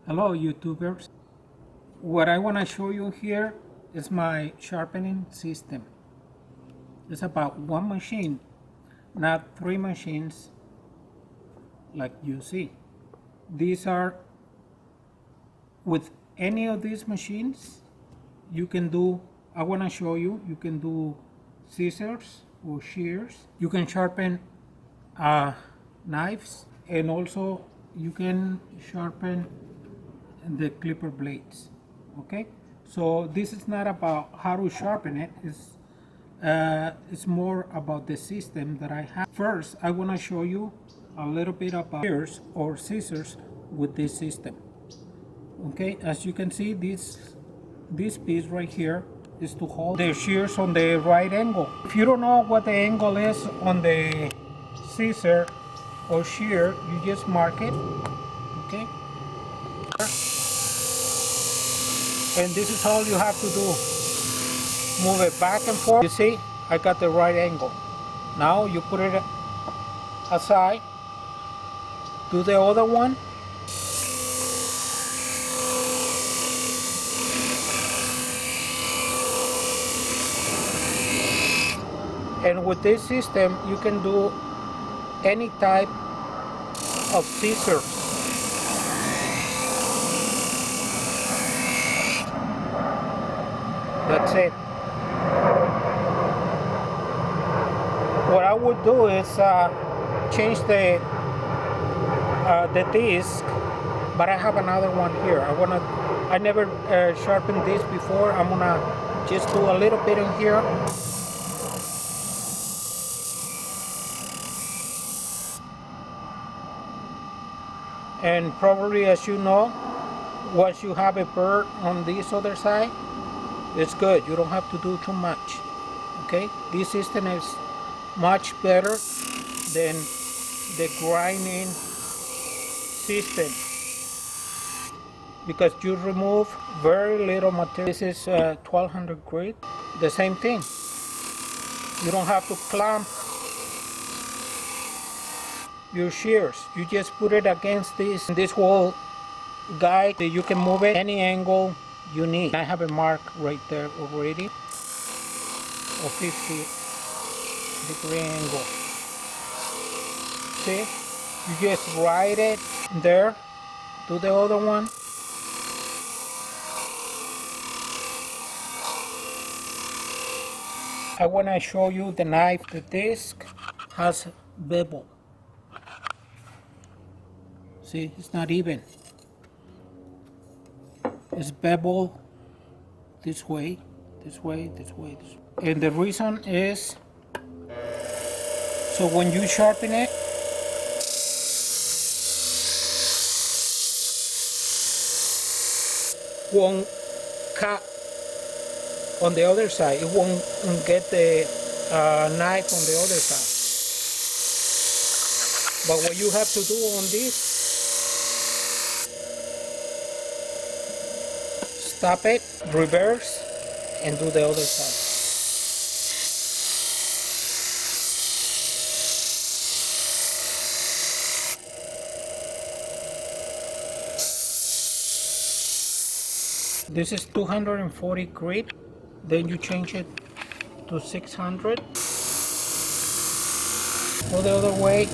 Hello YouTubers. What I want to show you here is my sharpening system. It's about one machine, not three machines like you see. These are, with any of these machines, you can do, I want to show you, you can do scissors or shears. You can sharpen knives, and also you can sharpen the clipper blades. Okay, so this is not about how to sharpen it. It's more about the system that I have. First, I want to show you a little bit about shears or scissors with this system. Okay, as you can see, this piece right here is to hold the shears on the right angle. If you don't know what the angle is on the scissor or shear, you just mark it. Okay, and this is all you have to do. Move it back and forth. You see, I got the right angle. Now you put it aside. Do the other one. And with this system, you can do any type of scissors. That's it. What I would do is change the disc, but I have another one here. I never sharpened this before. I'm gonna just do a little bit in here. And probably, as you know, once you have a bird on this other side, it's good. You don't have to do too much. Okay, this system is much better than the grinding system because you remove very little material. This is 1200 grit. The same thing. You don't have to clamp your shears. You just put it against this whole guide. You can move it any angle you need. I have a mark right there already of 50-degree angle. See, you just ride it there. Do the other one. I want to show you the knife. The disc has bevel. See, it's not even. It's bevel this way, this way, this way, this way. And the reason is so when you sharpen it, won't cut on the other side. It won't get the knife on the other side. But what you have to do on this, stop it, reverse, and do the other side. This is 240 grit. Then you change it to 600. Go the other way.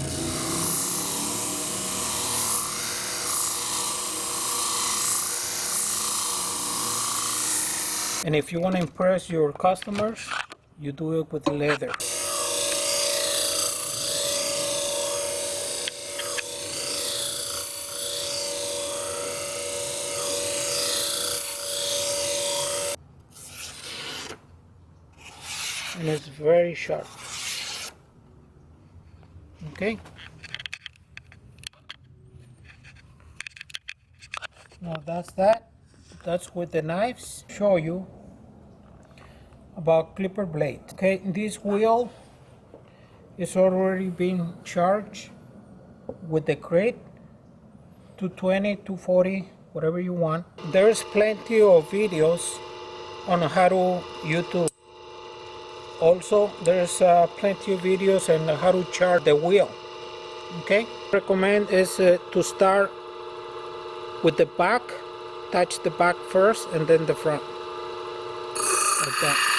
And if you want to impress your customers, you do it with leather. And it's very sharp. Okay. Now that's that. That's with the knives. Show you about clipper blade. Okay, this wheel is already being charged with the crate, 220, 240, whatever you want. There's plenty of videos on how to YouTube. Also, there's plenty of videos on how to charge the wheel. Okay, recommend is to start with the back, touch the back first and then the front, like that.